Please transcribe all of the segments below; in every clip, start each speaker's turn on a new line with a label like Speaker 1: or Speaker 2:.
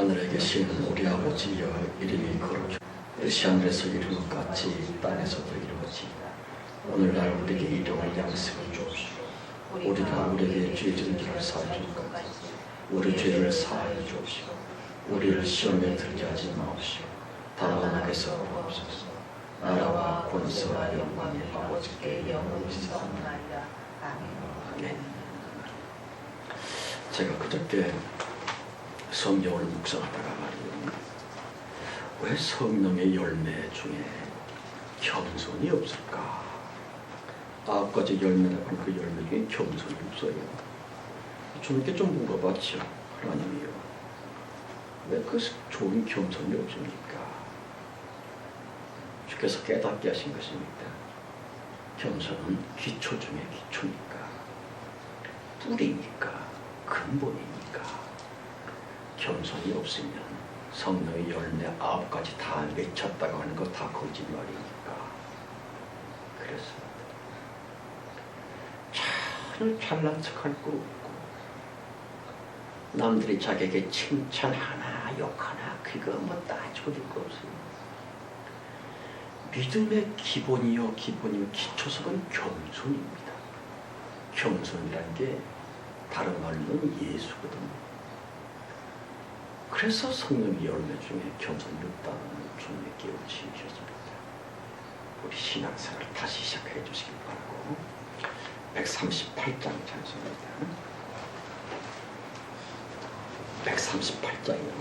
Speaker 1: 하늘에 계신 우리 아버지여 이름이 거룩히 뜻이 하늘에서 이룬 것 같이 땅에서도 이루어지이다. 오늘날 우리에게 일용할 양식을 주옵시고 우리가 우리에게 죄 지은 자를 사하여 줄 것 같이 우리 죄를 사하여 주옵시고 우리를 시험에 들게 하지 마옵시고 다만 하나님께서 구하옵소서. 나라와 권세와 영광이 아버지께 영원히 있사옵나이다. 아멘. 제가 그저께 성경을 묵상하다가 말이에요. 왜 성령의 열매 중에 겸손이 없을까? 9가지 열매라고 하는 그 열매 중에 겸손이 없어요. 주님께 좀 물어봤죠. 하나님이요, 왜 그 좋은 겸손이 없습니까? 주께서 깨닫게 하신 것입니다. 겸손은 기초 중에 기초니까, 뿌리니까, 근본이니까. 겸손이 없으면 성령의 열매 9가지 다 맺혔다고 하는 거 다 거짓말이니까. 그래서 잘 잘난 척할 거 없고, 남들이 자기에게 칭찬하나 욕하나 그거 뭐 따지고 줄 거 없어요. 믿음의 기본이요, 기본이요, 기초석은 겸손입니다. 겸손이란 게 다른 말로는 예수거든요. 그래서 성령의 열매 중에 겸손이 없다는 주님의 깨우침이 주셨습니다. 우리 신앙생활을 다시 시작해 주시길 바라고. 138장 찬송입니다. 138장이요.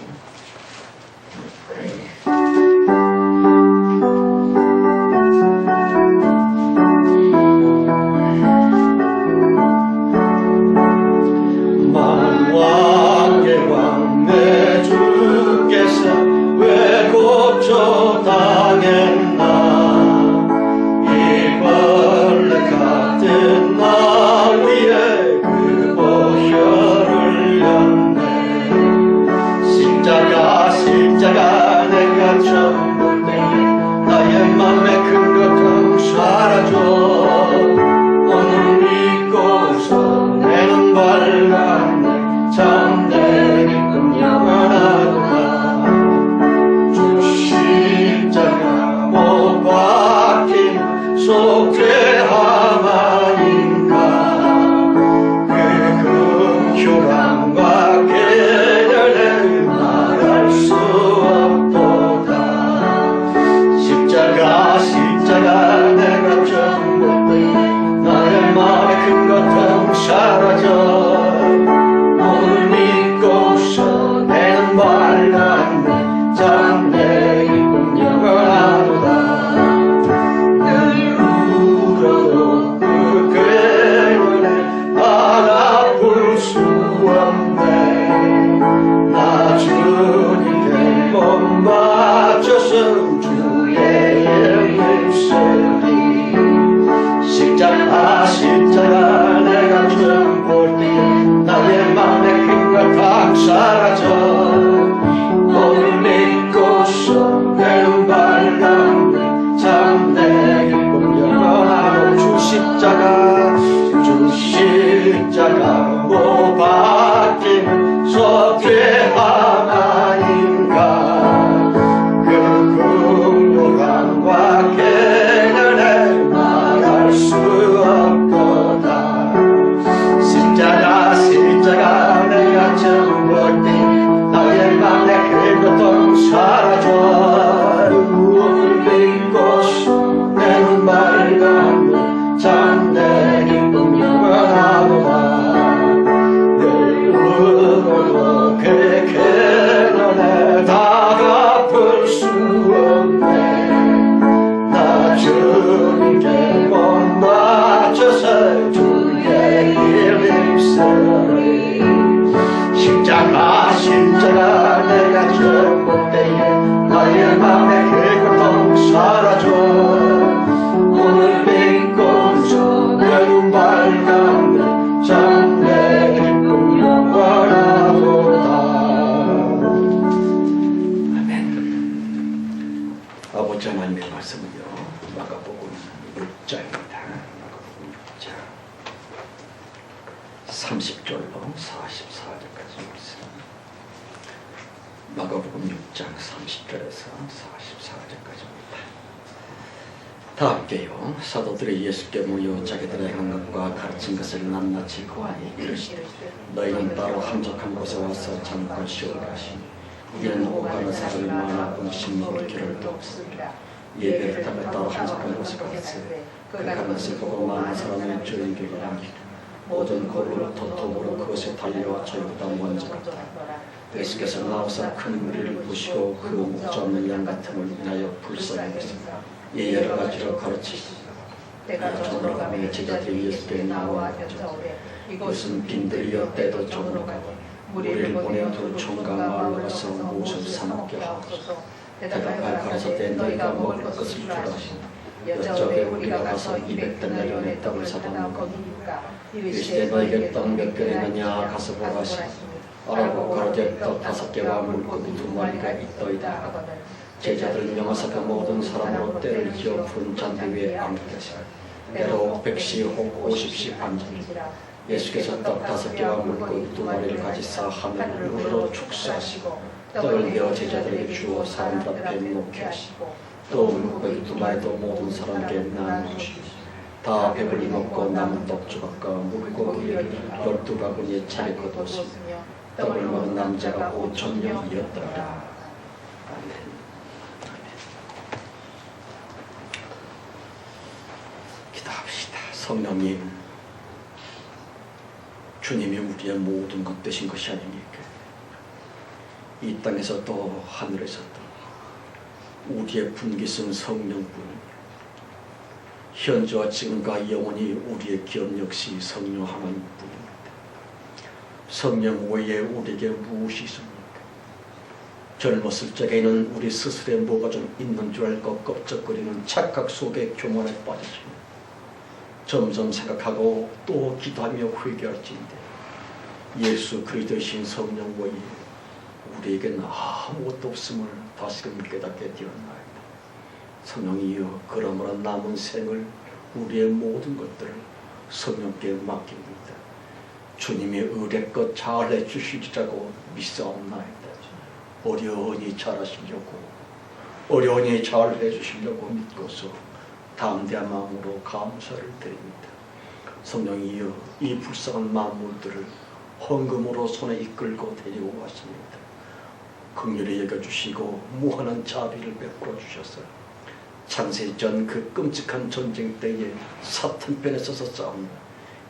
Speaker 1: 아버지 하나님의 말씀은요, 마가복음 6장입니다. 마가복음 6장 30절로 44절까지 있습니다. 마가복음 6장 30절에서 44절까지입니다. 다 함께요. 사도들이 예수께 모여 자기들의 행각과 가르친 것을 낱낱이 고하니 이르시되 너희는 따로 한적한 곳에 와서 잠깐 쉬어라 하시니 이는 오가는 사람이 많아 음식 먹을 겨를도 없으리라. 예배를 타며 따로 한적한 곳에 갔으되 그 가는 것을 보고 많은 사람이 주의 길을 남기고 모든 골로부터 도보로 그것에 달려와 저희보다 먼저 갔더라. 예수께서 나와서 큰 무리를 부시고 그 목자 없는 양 같음을 인하여 불쌍히 예 여러 가지로 가르치시고 때가 저물어 가며 제자들이 예수께 나와 여짜오되 이곳은 빈들이여 때도 저물어 가니 무리를 보내 두 총각 마을로 가서 무엇을 사 먹게 하옵소서. 대답하여 가라사대 너희가 먹을 것을 주라 하시니 여짜오되 우리가 가서 200데나리온의 떡을 사다 먹으니까 이르시되 너희에게 떡 몇 개나 가서 보라 하시니 알아보고 가로되 떡 5개와 물고기 2마리가 있더이다 하거늘 제자들은 명하사 그 모든 사람으로 때를 지어 푸른 잔디 위에 앉게 하시니 때로 100시 혹 50시 앉으니라. 예수께서 떡 5개와 물고기 2마리를 가지사 하늘으로 축사하시고 떡을 베어 제자들에게 주어 사람들 앞에 놓게 하시고 또 물고기 2마리도 모든 사람에게 나누시니 다 배불리 먹고 남은 떡 조각과 물고기를 12바구니에 차례 거두었으며 떡을 먹은 남자가 5,000명이었더라. 기도합시다. 성령님, 주님이 우리의 모든 것 되신 것이 아닙니까? 이 땅에서도 하늘에서도 우리의 분깃은 성령뿐입니다. 현재와 지금과 영원히 우리의 기업 역시 성령 하나님뿐입니다. 성령 외에 우리에게 무엇이 있습니까? 젊었을 적에는 우리 스스로에 뭐가 좀 있는 줄 알고 껍적거리는 착각 속에 교만에 빠지시며 점점 생각하고 또 기도하며 회개할지인데 예수 그리스도이신 성령 외에 우리에게는 아무것도 없음을 다시금 깨닫게 되었나이다. 성령이여, 그러므로 남은 생을 우리의 모든 것들을 성령께 맡깁니다. 주님이 의뢰껏 잘해 주시리라고 믿사옵나이다. 어려우니 잘하시려고, 어려우니 잘해 주시려고 믿고서 담대한 마음으로 감사를 드립니다. 성령이여, 이 불쌍한 만물들을 헌금으로 손에 이끌고 데리고 왔습니다. 긍휼히 여겨주시고 무한한 자비를 베풀어 주셔서 창세전 그 끔찍한 전쟁 때에 사탄편에 서서 싸운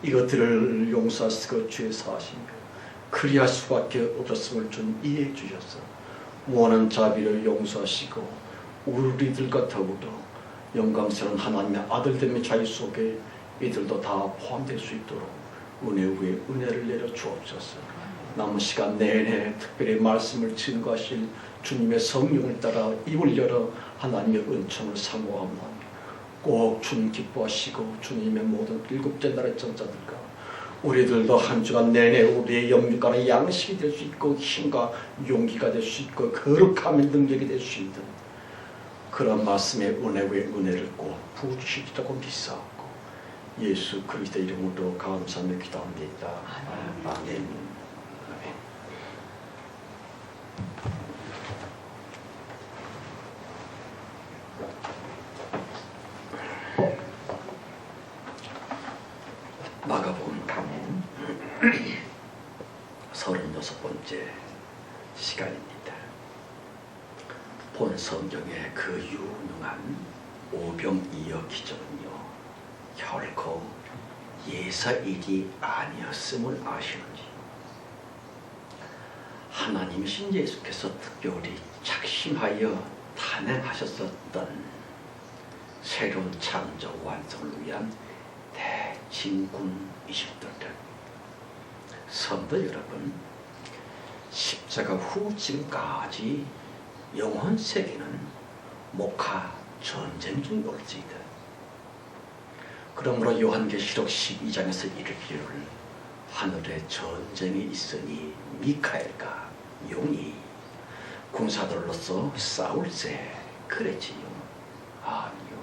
Speaker 1: 이것들을 용서하시고 주의 사하시며 그리할 수밖에 없었음을 좀 이해해 주셔서 무한한 자비를 용서하시고 우리들과 더불어 영광스러운 하나님의 아들됨의 자유 속에 이들도 다 포함될 수 있도록 은혜 위에 은혜를 내려 주옵소서. 남은 시간 내내 특별히 말씀을 증거하실 주님의 성령을 따라 입을 열어 하나님의 은총을 사모하옵나니 꼭 주님 기뻐하시고 주님의 모든 7째 날의 전자들과 우리들도 한 주간 내내 우리의 영육간의 양식이 될 수 있고 힘과 용기가 될 수 있고 거룩함의 능력이 될 수 있는 그런 말씀의 은혜 위에 은혜를 꼭 부어주시리라고 믿사옵고 예수 그리스도 이름으로 감사하며 기도합니다. 아멘. 마가복음 36번째 시간입니다. 본 성경의 그 유능한 오병이어 기적은요, 결코 예사일이 아니었음을 아시는지 하나님이신 예수께서 특별히 작심하여 탄행하셨었던 새로운 창조 완성을 위한 대진군이셨던데, 성도 여러분, 십자가 후 지금까지 영혼 세계는 목하 전쟁 중에 올지이다. 그러므로 요한계시록 12장에서 이르기를 하늘에 전쟁이 있으니 미카엘과 용이 군사들로서 싸울세 그랬지요. 아니요.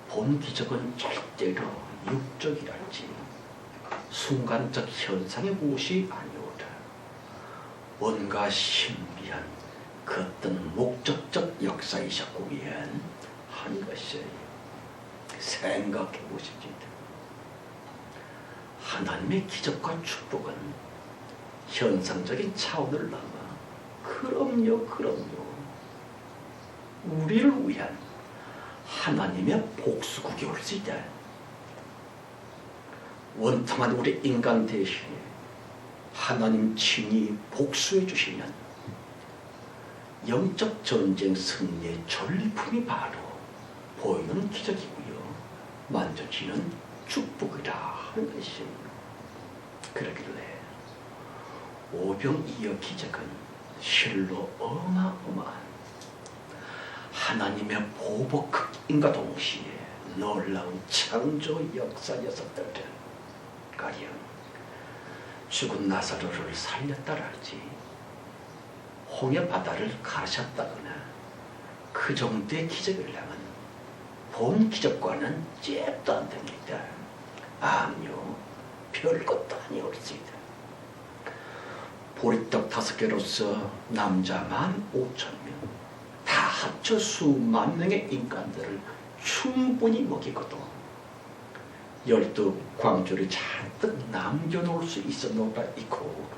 Speaker 1: 본 기적은 절대로 육적이랄지 순간적 현상의 무엇이 아니오다. 뭔가 신비한 그 어떤 목적적 역사이셨구면 한 것을 생각해 보십시다. 하나님의 기적과 축복은 현상적인 차원을 넘어 그럼요 우리를 위한 하나님의 복수국이 올 수 있다. 원통한 우리 인간 대신에 하나님 친히 복수해 주시면 영적 전쟁 승리의 전리품이 바로 보이는 기적이고요, 만져지는 축복이라 하는 것이에요. 그러길래 오병이어 기적은 실로 어마어마한 하나님의 보복극인과 동시에 놀라운 창조 역사였었더라. 가령 죽은 나사로를 살렸다랄지 홍해 바다를 가르셨다거나 그 정도의 기적이라면 본 기적과는 잽도 안 됩니다. 아니요, 별것도 아니었습니다. 보리떡 5개로서 남자 15,000명 다 합쳐 수만 명의 인간들을 충분히 먹이고도 12광주를 잔뜩 남겨놓을 수 있었노라. 이코로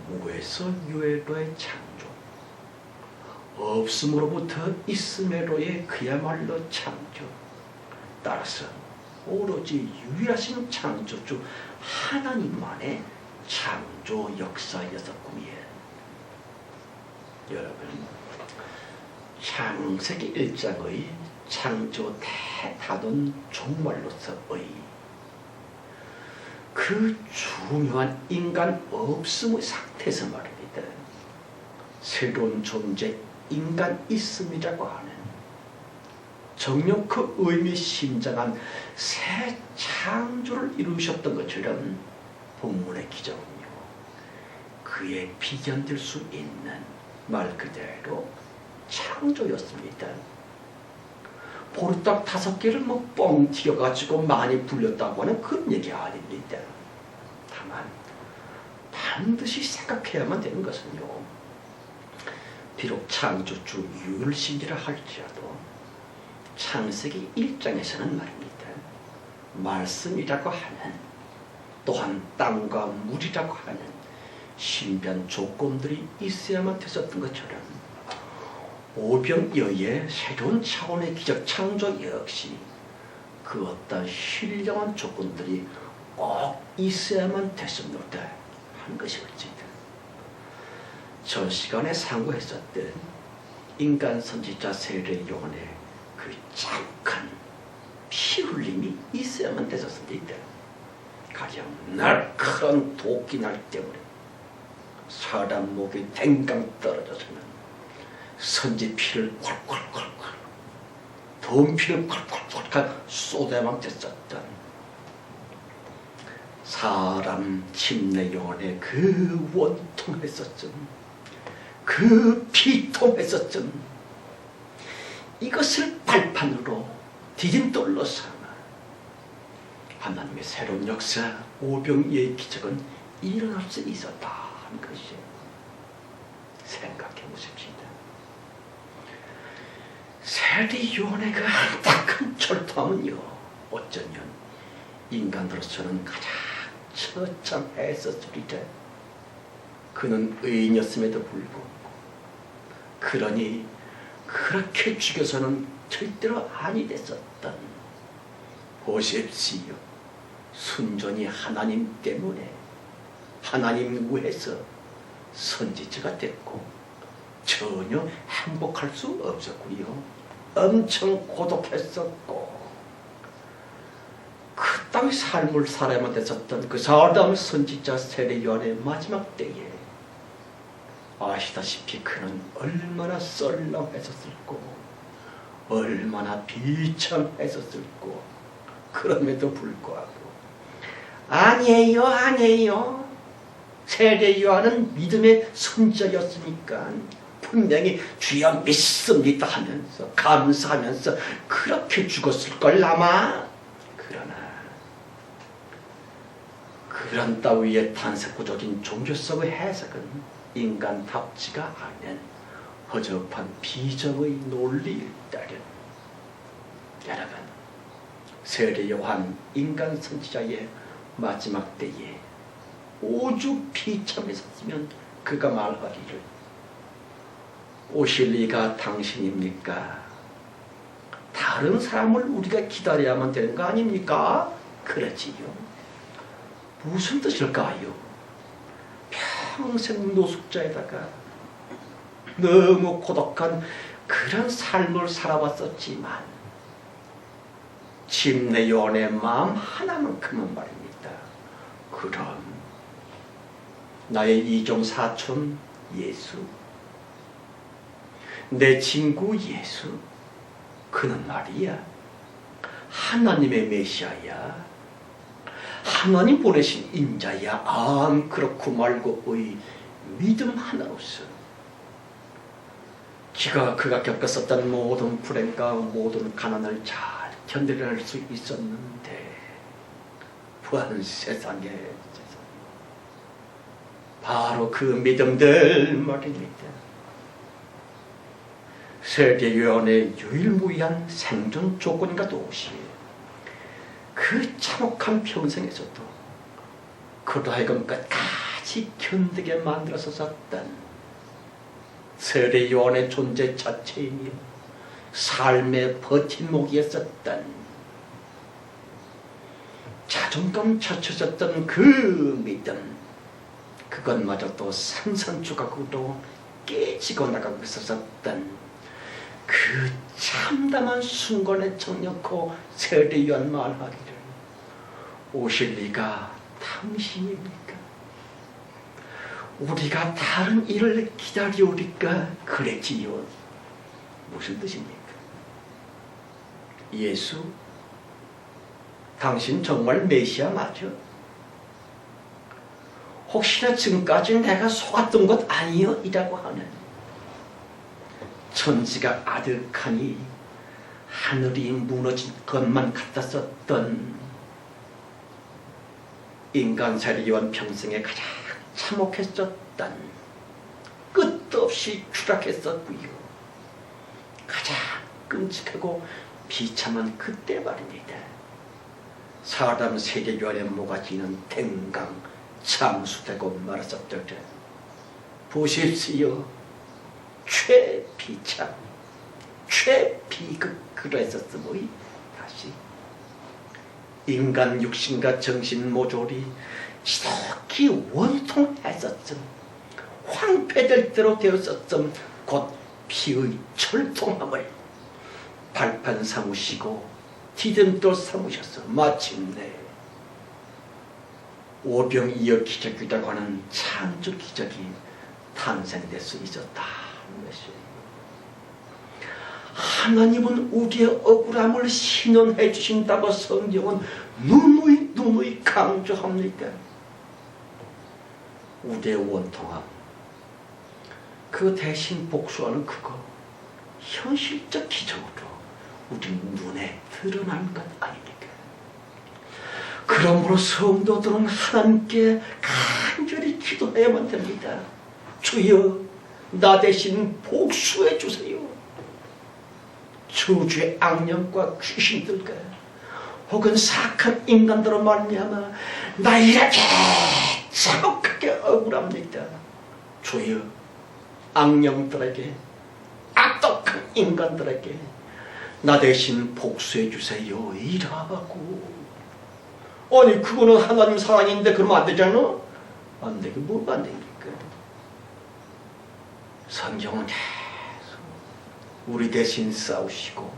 Speaker 1: 무에서 유에로의 창조, 없음으로부터 있음에로의 그야말로 창조, 따라서 오로지 유일하신 창조주 하나님만의 창조 역사였었구며, 여러분, 창세기 1장의 창조 대단원 종말로서의 그 중요한 인간 없음의 상태에서 말입니다. 새로운 존재 인간 있음이라고 하는 정녕 그 의미심장한 새 창조를 이루셨던 것처럼 본문의 기적은요, 그에 비견될 수 있는 말 그대로 창조였습니다. 보리떡 5개를 뻥 튀겨가지고 많이 불렸다고 하는 그런 얘기 아닙니다. 다만 반드시 생각해야만 되는 것은요, 비록 창조주 유일신이라 할지라도 창세기 1장에서는 말입니다, 말씀이라고 하는, 또한 땅과 물이라고 하는 신비한 조건들이 있어야만 됐었던 것처럼 오병이어의 새로운 차원의 기적 창조 역시 그 어떤 신령한 조건들이 꼭 있어야만 됐습니다 한 것이었습니다. 전 시간에 상고했었던 인간 선지자 세례요한의 그 잠깐 피 흘림이 있어야만 됐었습니다. 가령 날카로운 도끼날 때문에 사람 목이 댕강 떨어져서는 선지 피를 콸콸콸콸, 돈 피를 콸콸콸 쏟아만 됐었던 사람 침례 요한의 그 원통했었던 그 피통했었던 이것을 발판으로 디딤돌로 삼아 하나님의 새로운 역사 오병이어의 기적은 일어날 수 있었다 하는 것이에요. 생각해 보십시다. 세례 요한의 그 안타까운 절통은요, 어쩌면 인간으로서는 가장 처참했었으리라. 그는 의인이었음에도 불구하고, 그러니 그렇게 죽여서는 절대로 아니 됐었던, 보십시오, 순전히 하나님 때문에 하나님 위해서 선지자가 됐고 전혀 행복할 수 없었고요, 엄청 고독했었고, 그 땅의 삶을 살아야만 됐었던 그 사람 선지자 세례 요한의 마지막 때에 아시다시피 그는 얼마나 썰렁했었을고 얼마나 비참했었을고, 그럼에도 불구하고 아니에요, 세례 요한은 믿음의 선지자였으니까 분명히 주여 믿습니다 하면서 감사하면서 그렇게 죽었을걸 아마. 그러나 그런 따위의 탄생구적인 종교성의 해석은 인간답지가 않은 허접한 비정의 논리일 따른 여러분, 세례 요한 인간 선지자의 마지막 때에 오죽 비참히 섰으면 그가 말하기를 오실 리가 당신입니까? 다른 사람을 우리가 기다려야만 되는 거 아닙니까? 그렇지요. 무슨 뜻일까요? 평생 노숙자에다가 너무 고독한 그런 삶을 살아왔었지만 침례 요한의 마음 하나만큼은 말입니다. 그럼 나의 이종 사촌 예수, 내 친구 예수, 그는 말이야 하나님의 메시아야, 하나님 보내신 인자야. 그렇고 말고의 믿음 하나로서 그가 겪었었던 모든 불행과 모든 가난을 잘 견뎌낼 수 있었는데 부한 세상에 바로 그 믿음들 말입니다. 세계 요한의 유일무이한 생존 조건과 동시에 그 참혹한 평생에서도 그로 하여금 끝까지 견디게 만들었었던 세례 요한의 존재 자체이며 삶의 버팀목이었었던 자존감 찾쳐졌던 그 믿음, 그것마저도 산산조각으로 깨지고 나가고 있었던 그 참담한 순간에 정놓고 세례 요한 말하기를 오실 리가 당신입니까? 우리가 다른 일을 기다려오니까 그랬지요. 무슨 뜻입니까? 예수, 당신 정말 메시아 맞죠? 혹시나 지금까지 내가 속았던 것 아니요? 이라고 하는 천지가 아득하니 하늘이 무너진 것만 같았었던 인간 세례 요한 평생에 가장 참혹했었던, 끝도 없이 추락했었고요, 가장 끔찍하고 비참한 그때 말입니다. 사람 세계 요한의 모가지는 댕강 잠수되고 말았었던 보십시오. 최비참, 최비극으로 했었으므이 다시 인간 육신과 정신 모조리 지독히 원통했었음, 황폐될 대로 되었었음, 곧 피의 철통함을 발판 삼으시고 디딤돌 삼으셔서 마침내 오병이어 기적이라고 하는 창조 기적이 탄생될 수 있었다. 하나님은 우리의 억울함을 신원해 주신다고 성경은 누누이 강조합니다. 우리의 원통함, 그 대신 복수하는 그거 현실적 기적으로 우리 눈에 드러난 것 아닙니까? 그러므로 성도들은 하나님께 간절히 기도해야만 됩니다. 주여, 나 대신 복수해 주세요. 저주의 악령과 귀신들과 혹은 사악한 인간들로 말미암아 나 이렇게 참혹하게 억울합니다. 주여, 악령들에게, 악독한 인간들에게 나 대신 복수해 주세요. 이라고. 아니 그거는 하나님 사랑인데 그러면 안 되잖아? 안 되게 뭐가 안 됩니까? 성경은 계속 우리 대신 싸우시고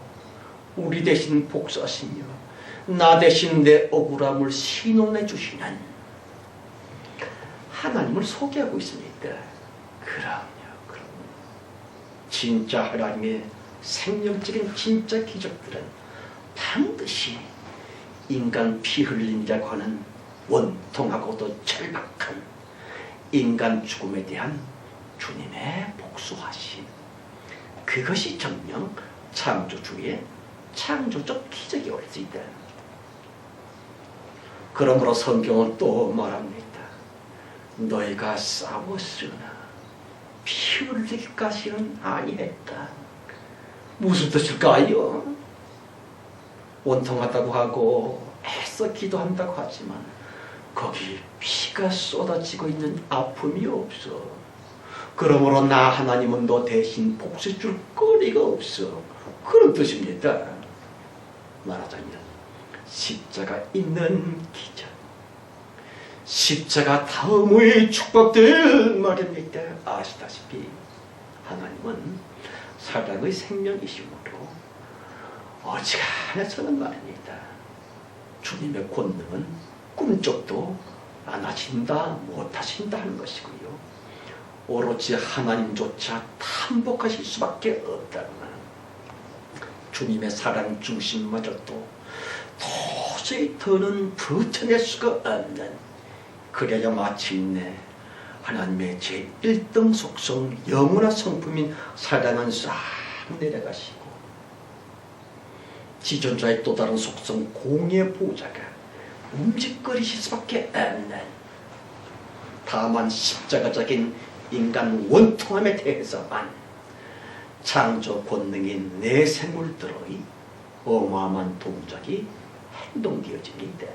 Speaker 1: 우리 대신 복수하시며 나 대신 내 억울함을 신원해 주시는 하나님을 소개하고 있습니다. 그럼요. 진짜 하나님의 생명적인 진짜 기적들은 반드시 인간 피 흘린다고 하는 원통하고도 절박한 인간 죽음에 대한 주님의 복수하심, 그것이 정녕 창조주의 창조적 기적이 올 수 있다. 그러므로 성경은 또 말합니다. 너희가 싸웠으나 피 흘리기까지는 아니했다. 무슨 뜻일까요? 원통하다고 하고 애써 기도한다고 하지만 거기 피가 쏟아지고 있는 아픔이 없어. 그러므로 나 하나님은 너 대신 복수해줄 거리가 없어. 그런 뜻입니다. 말하자면 십자가 있는 기적, 십자가 다음의 축복들 말입니다. 아시다시피 하나님은 사랑의 생명이시므로 어지간해서는 말입니다. 주님의 권능은 꿈쩍도 안 하신다, 못 하신다 하는 것이고요. 오로지 하나님조차 탐복하실 수밖에 없다는 주님의 사랑 중심마저도 도저히 더는 버텨낼 수가 없는, 그래야 마침내 하나님의 제1등 속성 영원한 성품인 사랑은 싹 내려가시고 지존자의 또 다른 속성 공의 보좌가 움직거리실 수밖에 없는, 다만 십자가적인 인간 원통함에 대해서만 창조 권능인 내 생물들의 어마어마한 동작이 행동되어집니다.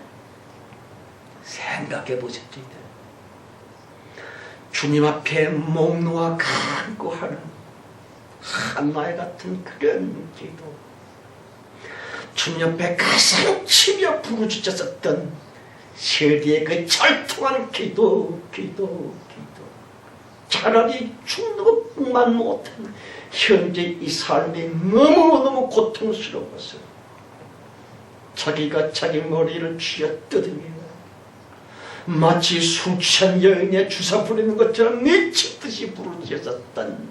Speaker 1: 생각해 보십시다. 주님 앞에 목 놓아 간구하는 한나의 같은 그런 기도, 주님 앞에 가슴 치며 부르짖었던 세리의 그 절통한 기도, 차라리 죽는 것뿐만 못한 현재 이 삶이 너무너무 고통스러워서 자기가 자기 머리를 쥐어뜯으며 마치 술 취한 여인의 주사 부리는 것처럼 미친듯이 부르짖었던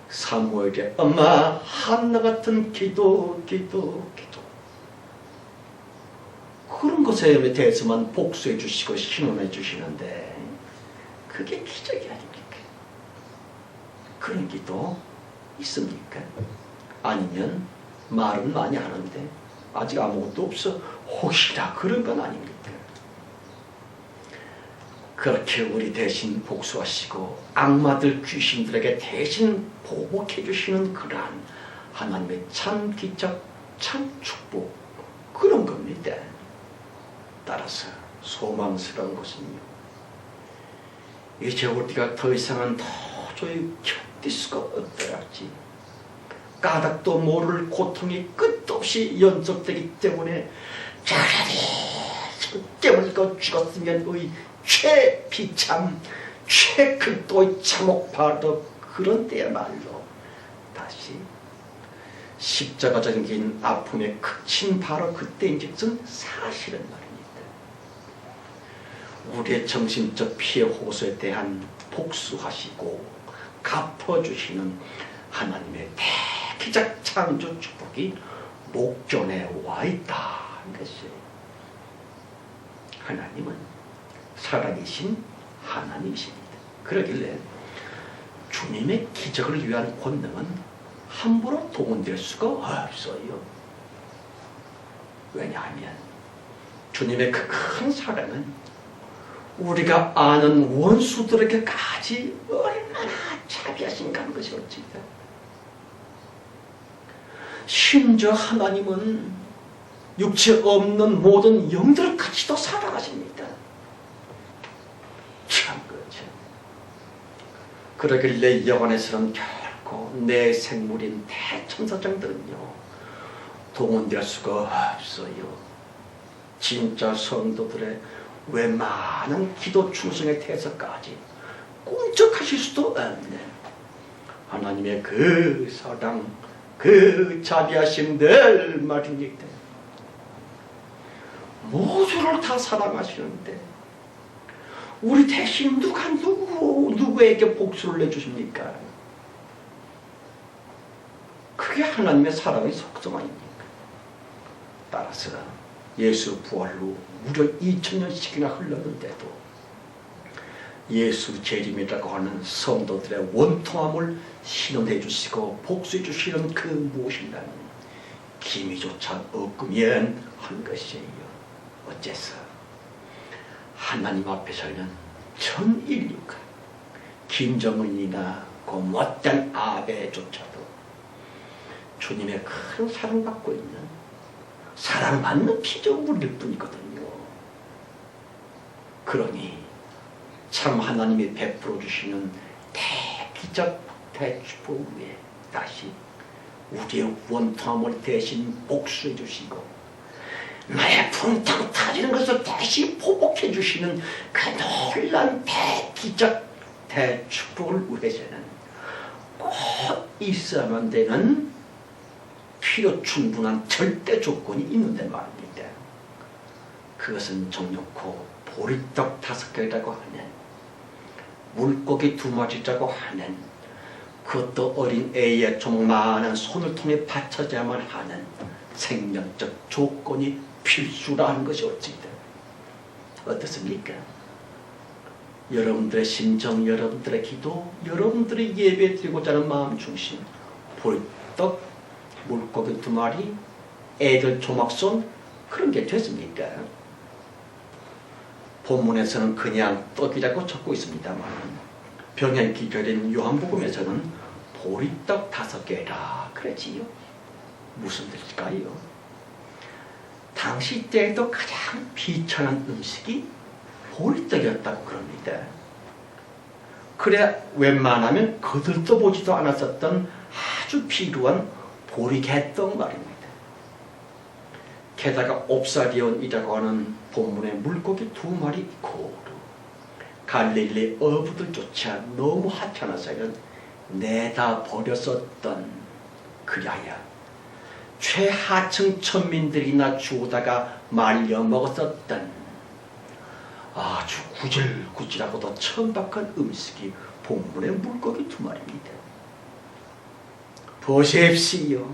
Speaker 1: 사무엘의 엄마 한나 같은 기도, 그런 것에 대해서만 복수해 주시고 신원해 주시는데 그게 기적이 아닙니까? 그런 기도 있습니까? 아니면 말은 많이 하는데 아직 아무것도 없어 혹시나 그런 건 아닙니까? 그렇게 우리 대신 복수하시고 악마들 귀신들에게 대신 보복해 주시는 그러한 하나님의 참 기적, 참 축복, 그런 겁니다. 따라서 소망스러운 것은요, 이제 우리가 더 이상은 도저히 견딜 수가 없더라지. 까닭도 모를 고통이 끝도 없이 연속되기 때문에 차라리 깨물고 죽었으면 최비참, 최극도의 참혹바로 그런 때야말로 다시 십자가적인 아픔의 극친 바로 그때인즉슨 사실은 말입니다. 우리의 정신적 피해 호소에 대한 복수하시고 갚아주시는 하나님의 대기적 창조 축복이 목전에 와 있다는 것이에요. 하나님은 살아계신 하나님이십니다. 그러길래 주님의 기적을 위한 권능은 함부로 동원될 수가 없어요. 왜냐하면 주님의 그 큰 사랑은 우리가 아는 원수들에게까지 얼마나 자비하신가 하는 것이 어찌다. 심지어 하나님은 육체 없는 모든 영들까지도 사랑하십니다. 참 그렇죠. 그러길래 영안에서는 결코 내 생물인 대천사장들은요 동원될 수가 없어요. 진짜 성도들의 웬만한 기도 충성에 대해서까지 꿈쩍하실 수도 없는 하나님의 그 사랑, 그 자비하심들 말입니다. 모두를 다 사랑하시는데 우리 대신 누구에게 복수를 내주십니까? 그게 하나님의 사랑의 속성 아닙니까? 따라서 예수 부활 후 무려 2000년씩이나 흘렀는데도 예수 재림이라고 하는 성도들의 원통함을 신원해 주시고 복수해 주시는 그 무엇인가는 기미조차 없으면 한 것이에요. 어째서 하나님 앞에 서는 전 인류가 김정은이나 그 못된 아벨조차도 주님의 큰 사랑받고 있는 사랑받는 피조물일 뿐이거든요. 그러니 참 하나님이 베풀어 주시는 대기적 대축복 위에 다시 우리의 원통함을 대신 복수해 주시고 나의 붕탕 터지는 것을 다시 포복해 주시는 그 놀란 대기적 대축복을 위해서는 꼭 있어야만 되는 필요 충분한 절대 조건이 있는데 말입니다. 그것은 정놓고 보리떡 5개라고 하는 물고기 2마리라고 하는 그것도 어린 애의 조그마한 손을 통해 받쳐져야만 하는 생명적 조건이 필수라는 것이 어떻습니까? 여러분들의 심정, 여러분들의 기도, 여러분들의 예배 드리고자 하는 마음 중심, 보리떡, 물고기 2마리, 애들 조막손, 그런 게 됐습니까? 본문에서는 그냥 떡이라고 적고 있습니다만 병행 기절인 요한복음에서는 보리떡 5개라 그랬지요. 무슨 뜻일까요? 당시 때에도 가장 비천한 음식이 보리떡이었다고 그럽니다. 그래 웬만하면 거들떠 보지도 않았었던 아주 필요한 보리개떡 말입니다. 게다가 옵사리온이라고 하는 본문의 물고기 2마리 고루 갈릴리 어부들조차 너무 하찮아서는 내다 버렸었던 그리하여 최하층 천민들이나 주우다가 말려 먹었었던 아주 구질구질하고도 천박한 음식이 본문의 물고기 2마리입니다. 보십시오.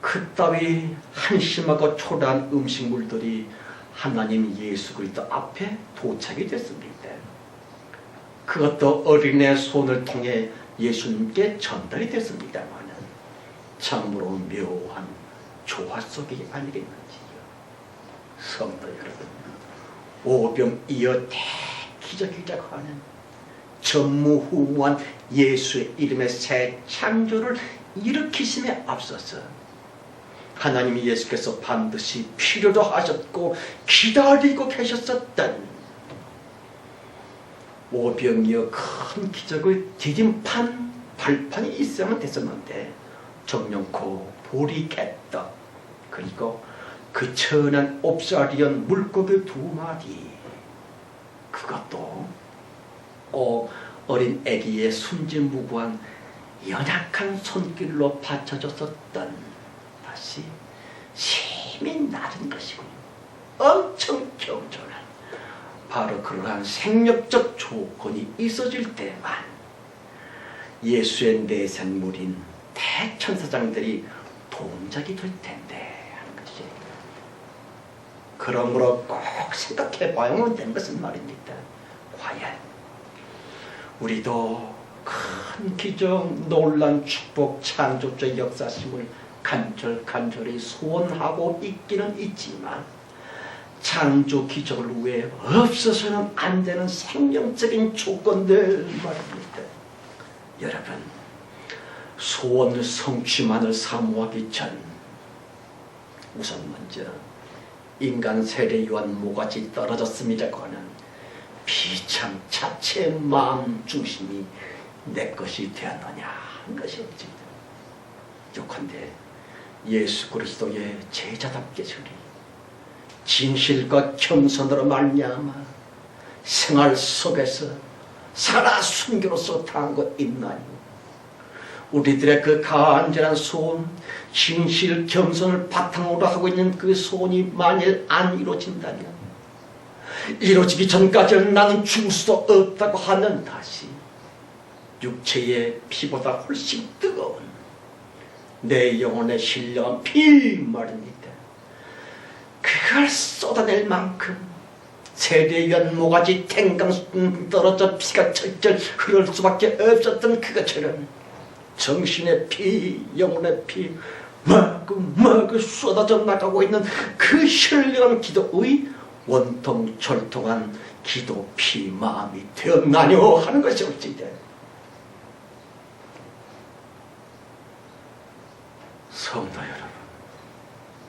Speaker 1: 그따위 한심하고 초라한 음식물들이 하나님 예수 그리스도 앞에 도착이 됐습니다. 그것도 어린애 손을 통해 예수님께 전달이 됐습니다만 참으로 묘한 조화 속이 아니겠는지요. 성도 여러분, 오병이어 대기적이라고 하는 전무후무한 예수의 이름의 새 창조를 일으키심에 앞서서 하나님이 예수께서 반드시 필요로 하셨고 기다리고 계셨었던 오병이어 큰 기적의 디딤판 발판이 있어야만 됐었는데 정령코 보리개떡 그리고 그 천한 옵사리온 물고기 2마리 그것도 꼭 어린 아기의 순진무구한 연약한 손길로 받쳐줬었던 다시 힘이 나른 것이군요. 엄청 겸손한 바로 그러한 생명적 조건이 있어질 때만 예수의 내생물인 대천사장들이 동작이 될 텐데 하는 것이 그러므로 꼭 생각해 봐야만 되는 것은 말입니다. 과연 우리도 큰 기적, 놀란 축복, 창조적 역사심을 간절히 소원하고 있기는 있지만 창조 기적을 위해 없어서는 안 되는 생명적인 조건들 말입니다. 여러분, 소원 성취만을 사모하기 전 우선 먼저 인간 세례 요한 모가지 떨어졌음이라고 하는 비참 자체의 마음 중심이 내 것이 되었느냐 하는 것이 없습니다. 요컨대 예수 그리스도의 제자답게 저리 진실과 겸손으로 말미암아 생활 속에서 살아 순교로서 당한 것 있나요? 우리들의 그 간절한 소원, 진실 겸손을 바탕으로 하고 있는 그 소원이 만일 안 이루어진다면 이루어지기 전까지는 나는 죽을 수도 없다고 하는 다시 육체의 피보다 훨씬 뜨거운 내 영혼의 신령한 피 말입니다. 그걸 쏟아낼 만큼 세례 위한 모가지 탱강 떨어져 피가 철철 흐를 수밖에 없었던 그것처럼 정신의 피, 영혼의 피 마구 쏟아져 나가고 있는 그 신령한 기도의 원통철통한 기도 피 마음이 되었나뇨 하는 것이 어찌 성도 여러분,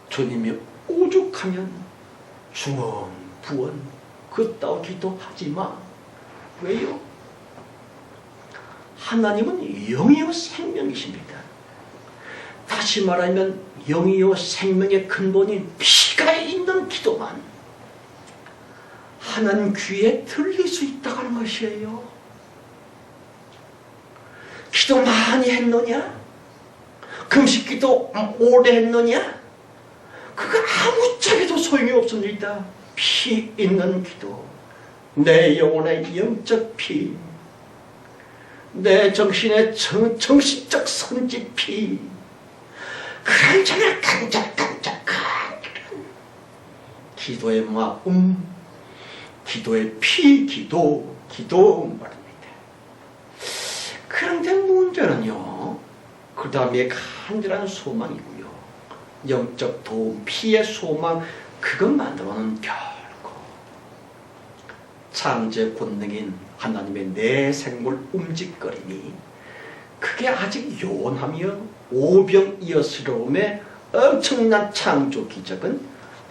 Speaker 1: 주님이 오죽하면 중언 부언 그따위 기도하지 마. 왜요? 하나님은 영이요 생명이십니다. 다시 말하면 영이요 생명의 근본인 피가 있는 기도만 하나님 귀에 들릴 수 있다고 하는 것이에요. 기도 많이 했느냐? 금식기도 오래 했느냐? 그거 아무짝에도 소용이 없습니다. 피 있는 기도, 내 영혼의 영적 피, 내 정신의 정신적 선지 피, 그런 정말 깐짝깐짝한 기도의 마음, 기도의 피, 기도 말입니다. 그런데 문제는요, 그 다음에 간절한 소망이고요, 영적 도움, 피의 소망, 그것만으로는 결코 창조의 본능인 하나님의 내 생물 움직거림이 그게 아직 요원하며 오병이어스러움의 엄청난 창조 기적은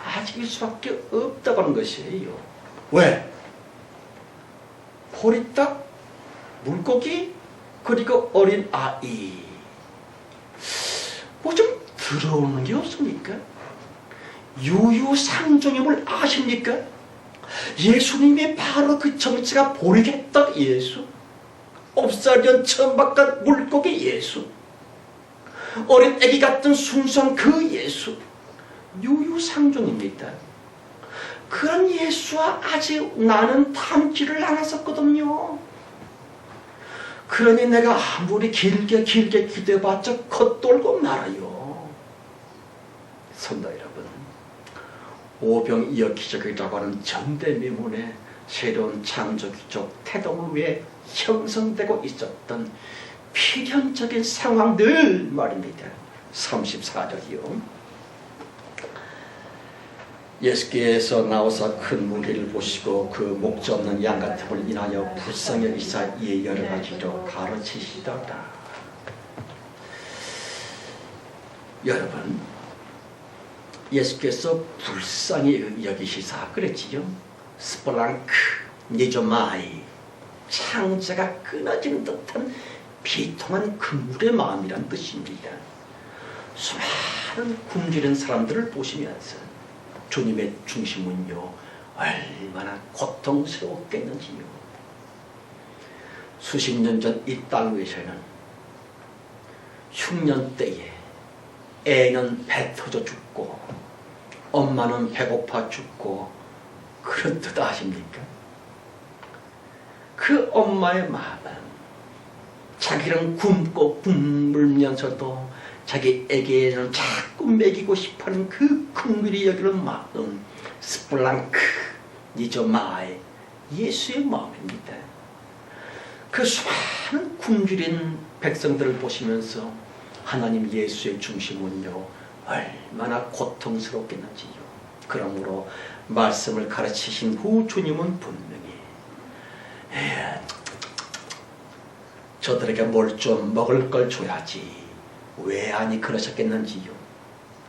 Speaker 1: 아직일 수밖에 없다고 하는 것이에요. 왜? 보리떡, 물고기, 그리고 어린 아이, 뭐 좀 들어오는 게 없습니까? 유유상종임을 아십니까? 예수님이 바로 그 정체가 보리개떡 예수, 없사련 천박한 물고기 예수, 어린 애기 같은 순수한 그 예수, 유유상종입니다. 그런 예수와 아직 나는 닮지를 않았었거든요. 그러니 내가 아무리 길게 기도해봤자 겉돌고 말아요. 성도 여러분, 오병이어 기적이라고 하는 전대미문의 새로운 창조 기적 태동 위에 형성되고 있었던 필연적인 상황들 말입니다. 34절이요. 예수께서 나오사 큰 무리를 보시고 그 목자 없는 양 같음을 인하여 불쌍히 여기사 이에 여러 가지로 가르치시더라. 여러분, 예수께서 불쌍히 여기시사 그랬지요. 스플랑크 니조마이, 창자가 끊어진 듯한 비통한 그물의 마음이란 뜻입니다. 수많은 굶주린 사람들을 보시면서 주님의 중심은요, 얼마나 고통스러웠겠는지요. 수십 년 전 이 땅 위에서는 흉년 때에 애는 배 터져 죽고 엄마는 배고파 죽고 그런 뜻 아십니까? 그 엄마의 마음은 자기는 굶고 굶으면서도 자기 애기에는 자꾸 먹이고 싶어하는 그 긍휼히 여기는 마음, 스플랑크 니조마이, 예수의 마음입니다. 그 수많은 굶주린 백성들을 보시면서 하나님 예수의 중심은요, 얼마나 고통스럽겠는지요. 그러므로 말씀을 가르치신 후 주님은 분명히 저들에게 뭘 좀 먹을 걸 줘야지 왜 아니 그러셨겠는지요.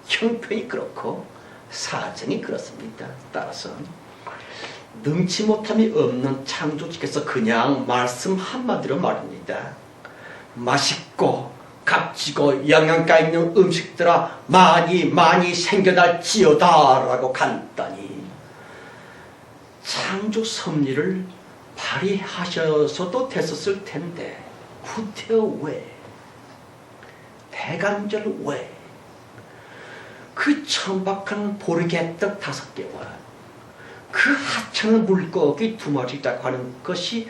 Speaker 1: 형편이 그렇고 사정이 그렇습니다. 따라서 능치 못함이 없는 창조주께서 그냥 말씀 한마디로 말입니다. 맛있고 값지고 영양가 있는 음식들아 많이 생겨날지어다 라고 간단히 창조 섭리를 발휘하셔서도 됐었을 텐데 구태여 왜? 대간절 왜? 그 천박한 보리개떡 5개와 그 하찮은 물고기 2마리라고 하는 것이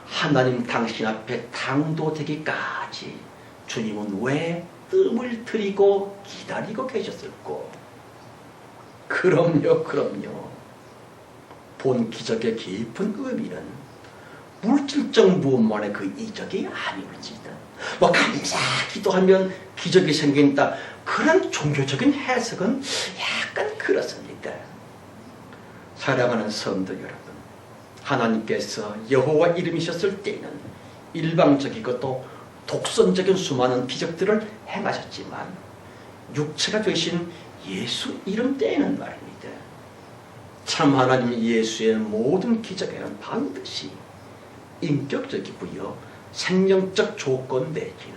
Speaker 1: 하나님 당신 앞에 당도되기까지 주님은 왜 뜸을 들이고 기다리고 계셨을꼬? 그럼요. 본 기적의 깊은 의미는 물질적 무엇만의 그 이적이 아니올지다. 뭐 감사 기도하면 기적이 생긴다. 그런 종교적인 해석은 약간 그렇습니다. 사랑하는 성도 여러분, 하나님께서 여호와 이름이셨을 때는 일방적이고 또 독선적인 수많은 기적들을 행하셨지만 육체가 되신 예수 이름 때에는 말입니다. 참 하나님 예수의 모든 기적에는 반드시 인격적이고요, 생명적 조건 내지는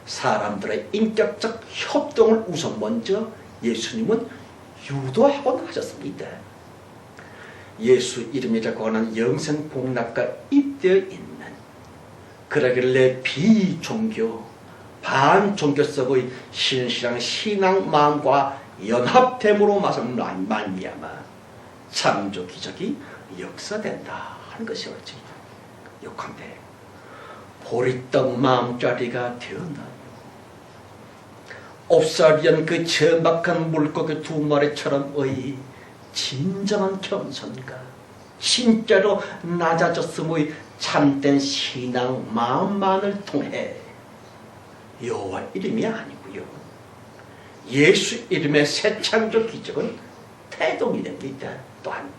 Speaker 1: 사람들의 인격적 협동을 우선 먼저 예수님은 유도하곤 하셨습니다. 예수 이름이라고 하는 영생 복락과 잇대어 있는, 그러길래 비종교 반종교 속의 신실한 신앙 마음과 연합됨으로 말미암아 창조 기적이 역사된다 하는 것이었지. 욕한데 보리떡 마음자리가 되었나요? 옵사리한 그 천박한 물고기 두 마리처럼의 진정한 겸손과 진짜로 낮아졌음의 참된 신앙 마음만을 통해 여호와 이름이 아니고요, 예수 이름의 새 창조 기적은 태동이 됩니다. 또한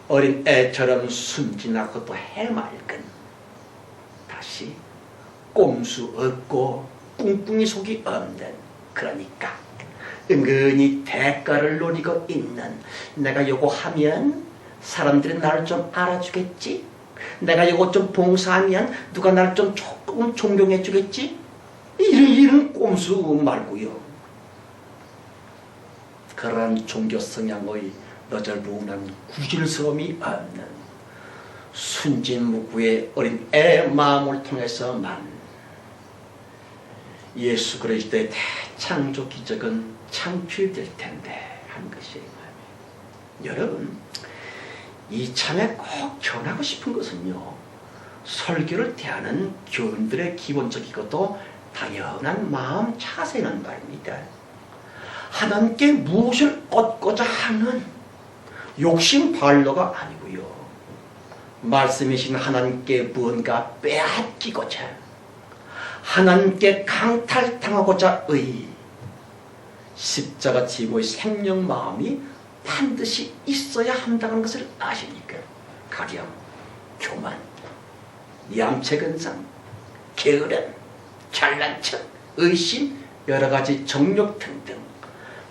Speaker 1: 어린 애처럼 순진하고 또 해맑은, 다시 꼼수 없고 꿍꿍이 속이 없는, 그러니까 은근히 대가를 노리고 있는, 내가 요거 하면 사람들이 나를 좀 알아주겠지, 내가 요거 좀 봉사하면 누가 나를 좀 조금 존경해 주겠지, 이런 꼼수 말고요, 그러한 종교 성향의 너절부운한 구질스러움이 없는 순진무구의 어린 애 마음을 통해서만 예수 그리스도의 대창조 기적은 창출될 텐데 하는 것이에요. 여러분, 이참에 꼭 전하고 싶은 것은요, 설교를 대하는 교인들의 기본적이고도 당연한 마음 자세는 말입니다. 하나님께 무엇을 얻고자 하는 욕심 발로가 아니고요, 말씀이신 하나님께 무언가 빼앗기고자, 하나님께 강탈당하고자의 십자가 지고의 생명 마음이 반드시 있어야 한다는 것을 아십니까? 가령 교만, 얌체근상, 게으름, 잘난 척, 의심, 여러가지 정욕 등등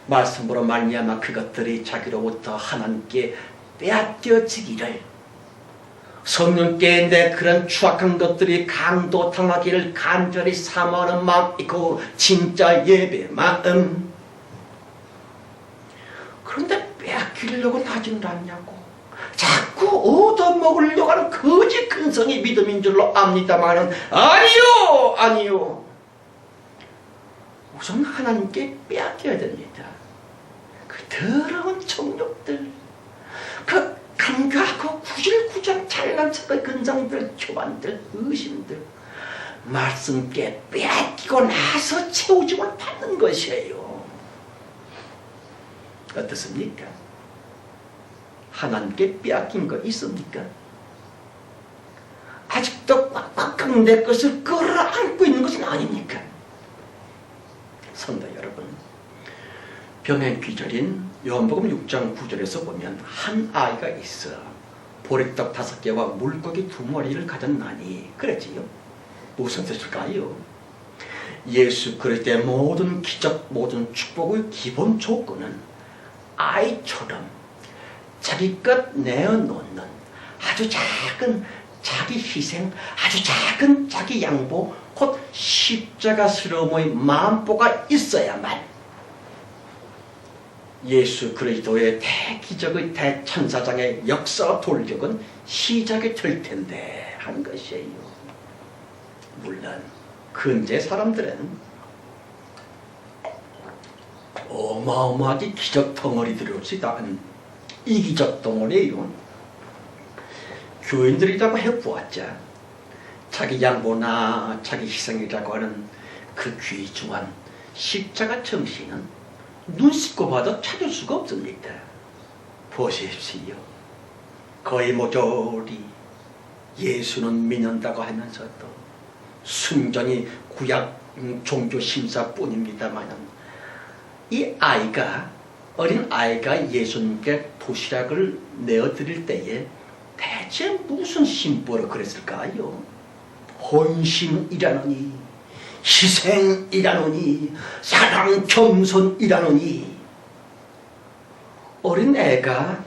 Speaker 1: 말씀으로 말미암아 그것들이 자기로부터 하나님께 빼앗겨지기를, 성령께 내 그런 추악한 것들이 강도당하기를 간절히 사모하는 마음 있고 진짜 예배 마음, 그런데 빼앗기려고 하지는 않냐고, 자꾸 얻어먹으려고 하는 거짓 근성이 믿음인 줄로 압니다마는 아니요. 우선 하나님께 빼앗겨야 됩니다. 그 더러운 정욕들, 그 간과하고 구질구장 잘난 척의 근성들, 교만들, 의심들, 말씀께 빼앗기고 나서 채우짐을 받는 것이에요. 어떻습니까? 하나님께 빼앗긴 거 있습니까? 아직도 꽉꽉 내 것을 끌어안고 있는 것은 아닙니까? 성도 여러분, 병행 귀절인 요한복음 6장 9절에서 보면 한 아이가 있어 보리떡 5개와 물고기 2마리를 가졌나니 그랬지요. 무슨 뜻일까요? 예수 그리스도의 모든 기적, 모든 축복의 기본 조건은 아이처럼 자기 것 내어놓는 아주 작은 자기 희생, 아주 작은 자기 양보, 곧 십자가스러움의 마음보가 있어야만 예수 그리스도의 대기적의 대천사장의 역사 돌격은 시작이 될 텐데 하는 것이에요. 물론 근대 사람들은 어마어마하게 기적 덩어리들이 없이다. 이기적 덩어리예요. 교인들이라고 해보았자 자기 양보나 자기 희생이라고 하는 그 귀중한 십자가 정신은 눈 씻고 봐도 찾을 수가 없습니다. 보십시오. 거의 모조리 예수는 믿는다고 하면서도 순전히 구약 종교 심사뿐입니다만, 이 아이가, 어린 아이가 예수님께 도시락을 내어드릴 때에 대체 무슨 심보로 그랬을까요? 헌신이라느니, 희생이라느니, 사랑 겸손이라느니, 어린 애가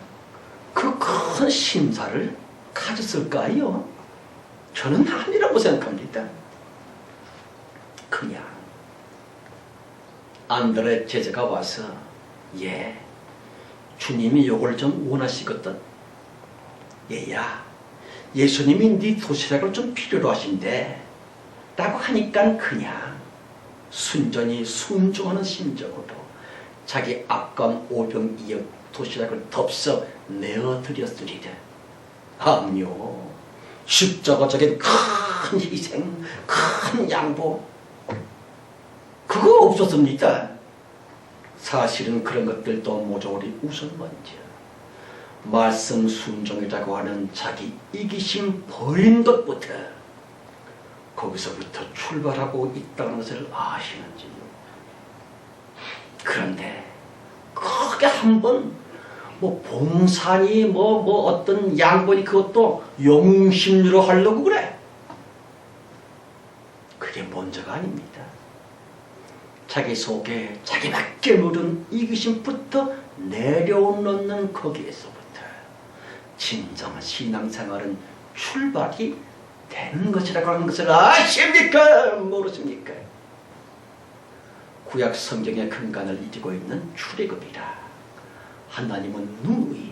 Speaker 1: 그 큰 심사를 가졌을까요? 저는 아니라고 생각합니다. 그냥 안드레 제자가 와서 주님이 요걸 좀 원하시거든. 얘야, 예수님이 네 도시락을 좀 필요로 하신대 라고 하니까 그냥 순전히 순종하는 심정으로 자기 아까운 오병이어 도시락을 덥석 내어드렸으리라. 암요, 십자가적인 큰 희생, 큰 양보, 그거 없었습니다. 사실은 그런 것들도 모조리 우선 먼저 말씀 순종이라고 하는 자기 이기심 버린 것부터, 거기서부터 출발하고 있다는 것을 아시는지요? 그런데 크게 한번 봉사니 어떤 양보니 그것도 영웅심리로 하려고 그래. 그게 먼저가 아닙니다. 자기 속에 자기밖에 모르는 이기심부터 내려놓는 거기에서부터 진정한 신앙생활은 출발이 되는 것이라고 하는 것을 아십니까? 모르십니까? 구약 성경의 근간을 이루고 있는 출애굽이라 하나님은 누누이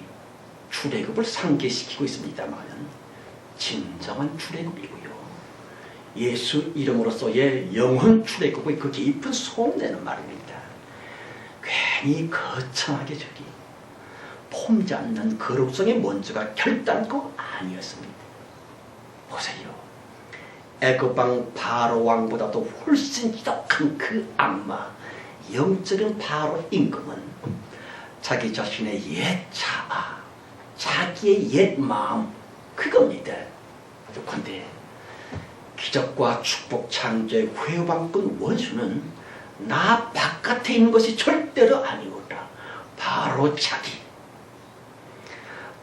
Speaker 1: 출애굽을 상기시키고 있습니다만 진정한 출애굽이고요, 예수 이름으로서의 영혼 출애굽의 그 깊은 속내는 말입니다. 괜히 거창하게 저기 폼지 않는 거룩성의 먼저가 결단코 아니었습니다. 보세요. 애굽왕 바로 왕보다도 훨씬 지독한 그 악마, 영적인 바로 임금은 자기 자신의 옛 자아, 자기의 옛 마음, 그겁니다. 그런데 기적과 축복 창조의 회방꾼 원수는 나 바깥에 있는 것이 절대로 아니오라. 바로 자기,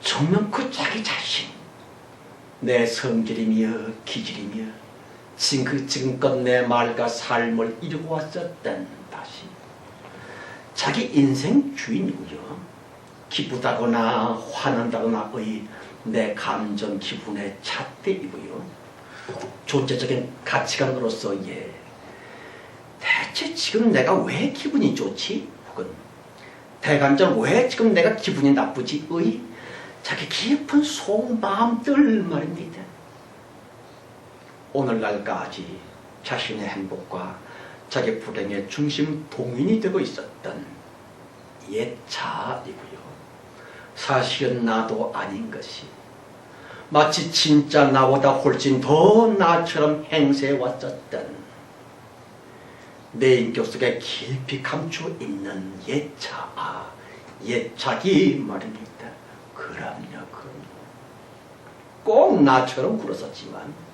Speaker 1: 정명코 자기 자신, 내 성질이며 기질이며 지금껏 내 말과 삶을 이루고 왔었던 다시 자기 인생 주인이고요, 기쁘다거나 화난다거나의 내 감정 기분의 잣대이고요, 존재적인 가치관으로서의 대체 지금 내가 왜 기분이 좋지? 혹은 대간절 왜 지금 내가 기분이 나쁘지? 의 자기 깊은 속마음들 말입니다. 오늘날까지 자신의 행복과 자기 불행의 중심 동인이 되고 있었던 옛 자아이고요, 사실은 나도 아닌 것이 마치 진짜 나보다 훨씬 더 나처럼 행세해왔었던 내 인격 속에 깊이 감추어 있는 옛 자아, 옛 자기 말입니다. 그럼요. 꼭 나처럼 굴었었지만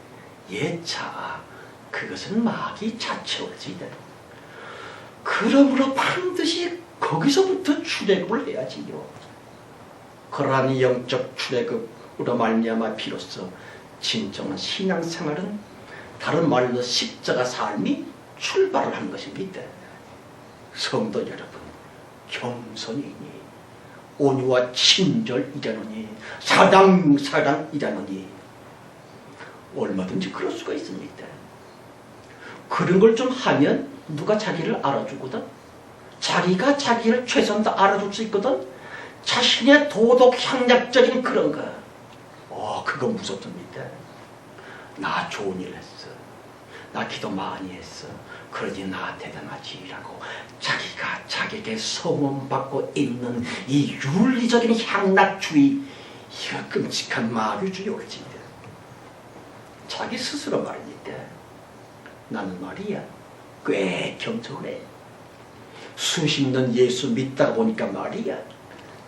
Speaker 1: 옛 자아, 그것은 마귀 자체로지다. 그러므로 반드시 거기서부터 출애굽을 해야지요. 그러한 영적 출애굽으로 말미암아 비로소 진정한 신앙생활은, 다른 말로 십자가 삶이 출발을 한 것입니다. 성도 여러분, 겸손이니 온유와 친절이라느니 사랑이라느니 얼마든지 그럴 수가 있습니다. 그런 걸 좀 하면 누가 자기를 알아주거든, 자기가 자기를 최선 다 알아줄 수 있거든, 자신의 도덕 향락적인 그런 거, 그거 무섭습니다. 나 좋은 일 했어, 나 기도 많이 했어, 그러니 나 대단하지라고 자기가 자기에게 소문받고 있는 이 윤리적인 향락주의, 이거 끔찍한 마귀주의였습니다. 자기 스스로 말입니다. 나는 말이야 꽤 겸손해. 수십 년 예수 믿다가 보니까 말이야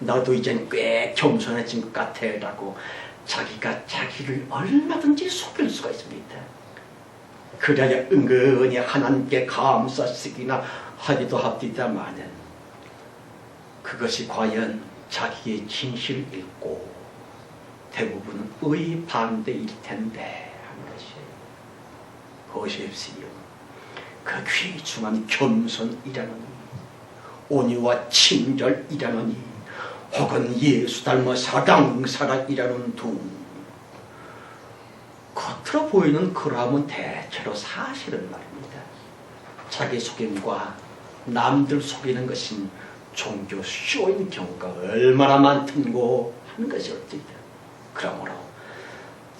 Speaker 1: 나도 이젠 꽤 겸손해진 것 같아 라고 자기가 자기를 얼마든지 속일 수가 있습니다. 그래야 은근히 하나님께 감사쓰기나 하기도 합디다마는 그것이 과연 자기의 진실일고
Speaker 2: 대부분은 의반대일 텐데 하는 것이에요. 보십시오. 그 귀중한 겸손이라느니, 온유와 친절이라느니, 혹은 예수 닮아 사랑이라는 둥, 겉으로 보이는 그러함은 대체로 사실은 말입니다. 자기 속임과 남들 속이는 것인 종교 쇼인 경우가 얼마나 많던고 하는 것이 어찌다. 그러므로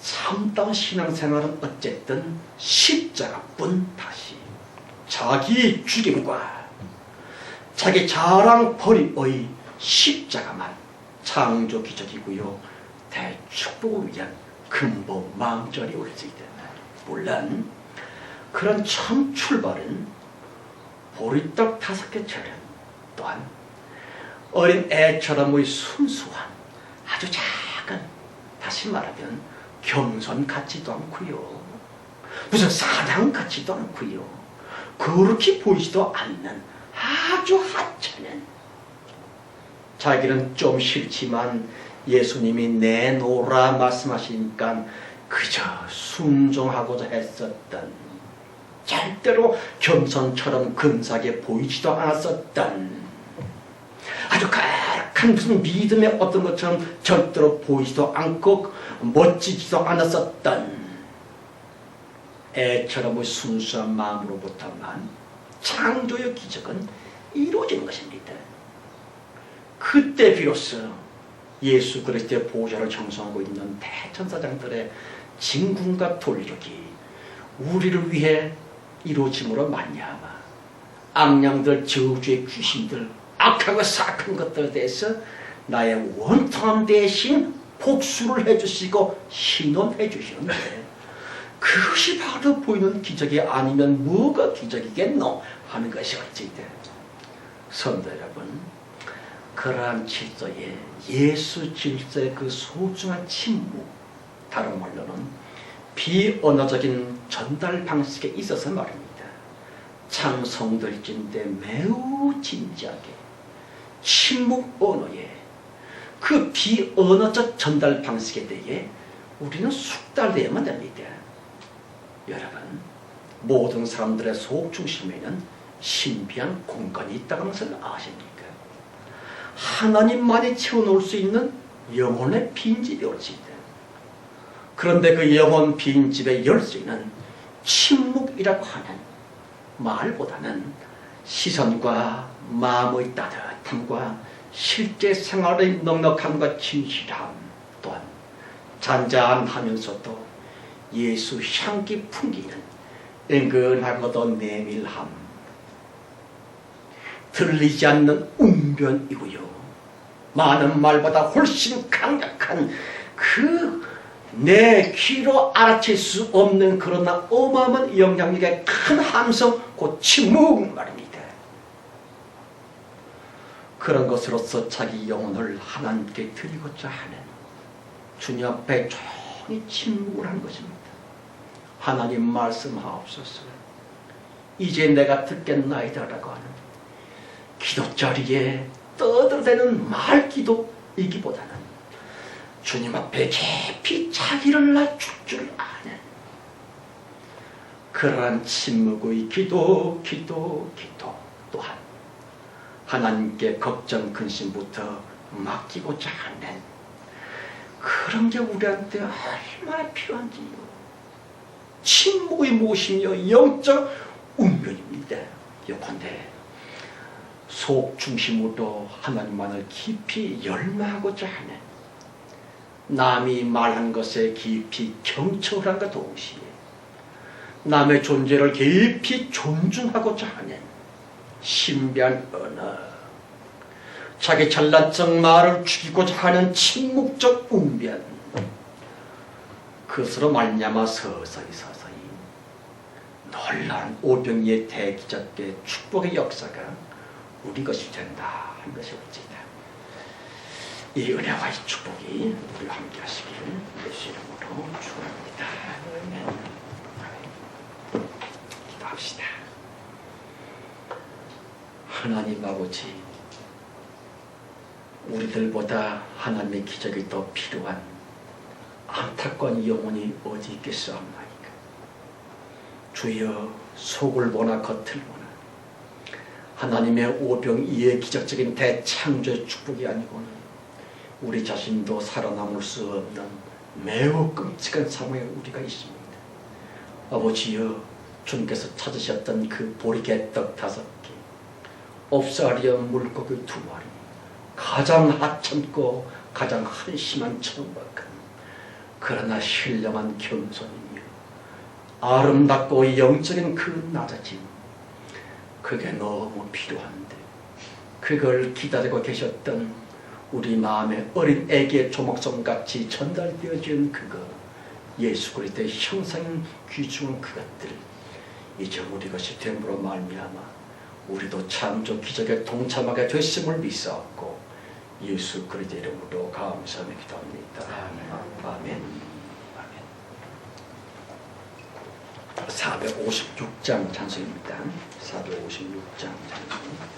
Speaker 2: 참다운 신앙생활은 어쨌든 십자가뿐, 다시 자기 죽임과 자기 자랑 버림의 십자가만 창조 기적이고요, 대축복을 위한 근본 망절이 올 수 있다. 물론 그런 처음 출발은 보리떡 5개처럼, 또한 어린 애처럼의 순수한 아주 작은, 다시 말하면 겸손 같지도 않고요, 무슨 사랑 같지도 않고요, 그렇게 보이지도 않는 아주 하찮은, 자기는 좀 싫지만 예수님이 내놓으라 말씀하시니까 그저 순종하고자 했었던, 절대로 겸손처럼 근사하게 보이지도 않았었던, 아주 가득한 무슨 믿음의 어떤 것처럼 절대로 보이지도 않고 멋지지도 않았었던 애처럼의 순수한 마음으로부터만 창조의 기적은 이루어지는 것입니다. 그때 비로소 예수 그리스도의 보좌를 청소하고 있는 대천사장들의 진군과 돌격이 우리를 위해 이루어짐으로 말미암아 악령들, 저주의 귀신들, 악하고 사악한 것들에 대해서 나의 원통함 대신 복수를 해주시고 신원해 주시는데, 그것이 바로 보이는 기적이 아니면 뭐가 기적이겠노 하는 것이 어찌돼. 성도 여러분, 그러한 질서에, 예수 질서의 그 소중한 침묵, 다른 말로는 비언어적인 전달 방식에 있어서 말입니다. 참 성도일진데 매우 진지하게 침묵 언어에, 그 비언어적 전달 방식에 대해 우리는 숙달되어야만 됩니다. 여러분, 모든 사람들의 속 중심에는 신비한 공간이 있다는 것을 아십니까? 하나님만이 채워놓을 수 있는 영혼의 빈집이 올 수 있다. 그런데 그 영혼 빈집의 열쇠는 침묵이라고 하는 말보다는 시선과 마음의 따뜻함과 실제 생활의 넉넉함과 진실함, 또한 잔잔하면서도 예수 향기 풍기는 은근하고도 내밀함, 들리지 않는 웅변이고요, 많은 말보다 훨씬 강력한 그 내 귀로 알아챌 수 없는 그러나 어마어마한 영향력의 큰 함성, 곧 침묵 말입니다. 그런 것으로서 자기 영혼을 하나님께 드리고자 하는 주님 앞에 조용히 침묵을 한 것입니다. 하나님 말씀하옵소서, 이제 내가 듣겠나이다라고 하는 기도 자리에 떠들어대는 말기도이기보다는 주님 앞에 깊이 자기를 낮출 줄 아는 그러한 침묵의 기도, 또한 하나님께 걱정, 근심부터 맡기고자 하는 그런 게 우리한테 얼마나 필요한지요. 침묵의 무엇이며 영적 운명입니다. 요컨대 속 중심으로 하나님만을 깊이 열망하고자 하는, 남이 말한 것에 깊이 경청한과 동시에 남의 존재를 깊이 존중하고자 하는 신비한 언어, 자기 잘난적 말을 죽이고자 하는 침묵적 웅변, 그것으로 말미암아 서서히 놀라운 오병이의 대기적의 축복의 역사가 우리 것이 된다 하는 것이 어찌다. 이 은혜와 이 축복이 우리와 함께 하시기를 예수 이름으로 축원합니다. 기도합시다. 하나님 아버지, 우리들보다 하나님의 기적이 더 필요한 안타까운 영혼이 어디 있겠사옵나이까. 주여, 속을 보나 겉을 보나 하나님의 오병이의 기적적인 대창조의 축복이 아니고는 우리 자신도 살아남을 수 없는 매우 끔찍한 상황에 우리가 있습니다. 아버지여, 주님께서 찾으셨던 그 보리개떡 5개, 없사리한 물고기 2마리, 가장 하찮고 가장 한심한 천박한 그러나 신령한 겸손이며 아름답고 영적인 그 낮아짐, 그게 너무 필요한데 그걸 기다리고 계셨던 우리 마음의 어린 애기의 조목솜같이 전달되어진 그거, 예수 그리스도의 형상 귀중한 그것들, 이제 우리 것이 됨으로 말미암아 우리도 창조 기적에 동참하게 됐음을 믿사옵고 예수 그리스도의 이름으로 감사하며 기도합니다. 아멘. 아멘. 456장 찬송입니다. 456장 찬송.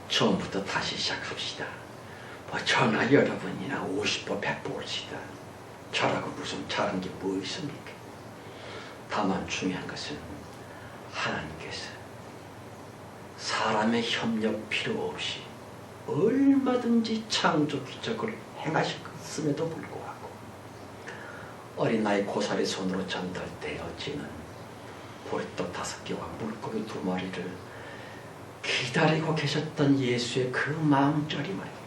Speaker 2: 처음부터 다시 시작합시다. 전화 여러분이나 50번 100번 올시다. 저라고 무슨 잘한 게 뭐 있습니까? 다만 중요한 것은 하나님께서 사람의 협력 필요 없이 얼마든지 창조 기적을 행하셨음에도 불구하고 어린아이 고사리 손으로 전달되어지는 보리떡 5개와 물고기 2마리를 기다리고 계셨던 예수의 그 마음절이 말입니다.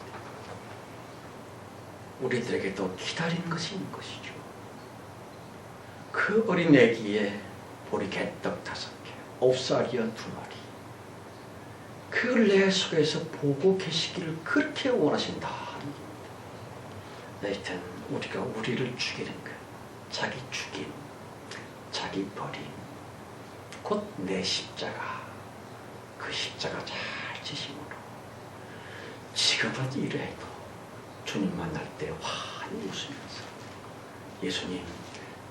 Speaker 2: 우리들에게도 기다리는 것이 있는 것이죠. 그 어린 애기의 보리개떡 5개, 옵사리언 2마리, 그걸 내 속에서 보고 계시기를 그렇게 원하신다 하는 겁니다. 하여튼 우리가 우리를 죽이는 것, 자기 죽임, 자기 버림, 곧 내 십자가, 그 십자가 잘 지심으로 지금은 이래도 주님 만날 때 환히 웃으면서 예수님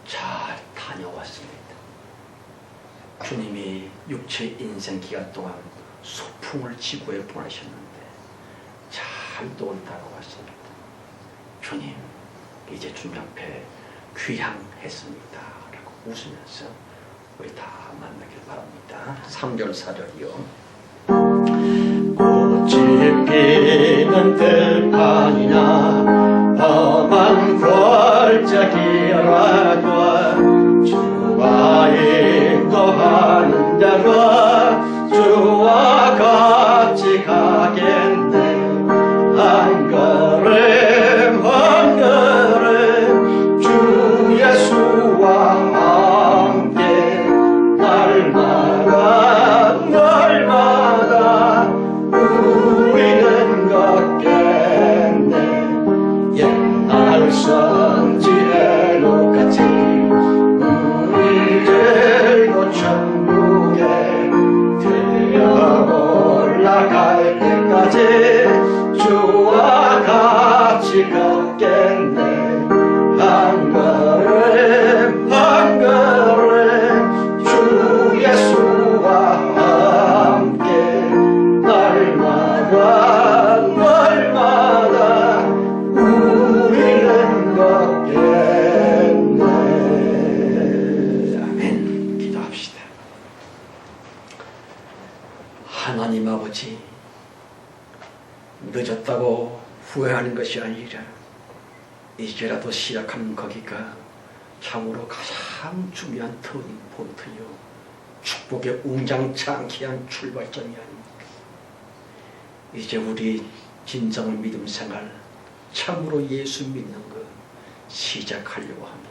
Speaker 2: 잘 다녀왔습니다. 주님이 육체 인생 기간 동안 소풍을 지구에 보내셨는데 잘 놀다고 하십니다. 주님, 이제 주님 앞에 귀향했습니다 라고 웃으면서 우리 다 만나길 바랍니다. 3절 4절이요. 꽃이 피는 들판이나 험한 골짜기라도 주와 인도하는 대로 주와 같이 가겠네. 한 걸음 한 걸음 주 예수와 함께 날마다 날마다 우리는 걷겠네. 옛날 성지대로 같이 우리들도 천국에 들려 올라갈 때까지 주와 같이 걷겠네. 한 걸음 한 걸음 주 예수와 함께 날마다 날마다 우리는 걷겠네. 아멘. 기도합시다. 하나님 아버지, 늦었다고 후회하는 것이 아니라 이제라도 시작하는 거기가 참으로 가장 중요한 터닝 포인트요, 축복의 웅장창키한 출발점이 아닙니까? 이제 우리 진정 믿음 생활, 참으로 예수 믿는 것 시작하려고 합니다.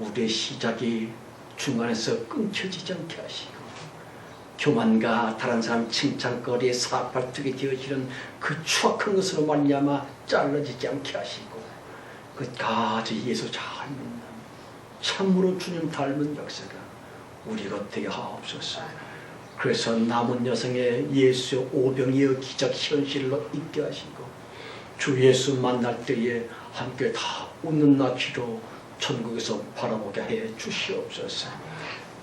Speaker 2: 우리의 시작이 중간에서 끊겨지지 않게 하시고, 교만과 다른 사람 칭찬거리에 사팔뚝이 되어지는 그 추악한 것으로 말미암아 잘라지지 않게 하시고, 끝까지 예수 잘 믿는 참으로 주님 닮은 역사가 우리 곁에 하옵소서. 그래서 남은 여성의 예수의 오병이어 기적 현실로 있게 하시고, 주 예수 만날 때에 함께 다 웃는 낯으로 천국에서 바라보게 해 주시옵소서.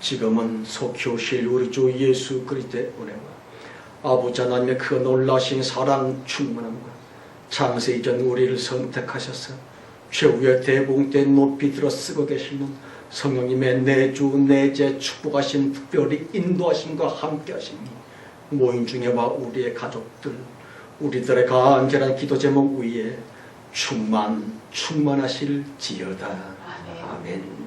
Speaker 2: 지금은 속히 오실 우리 주 예수 그리스도의 은혜와 아버지 하나님의 그 놀라신 사랑 충만함과 창세 이전 우리를 선택하셔서 최후의 대봉 때 높이 들어 쓰고 계시는 성령님의 내주 내재 축복하신 특별히 인도하심과 함께하심이 모임 중에와 우리의 가족들, 우리들의 간절한 기도 제목 위에 충만하실지어다. 아멘.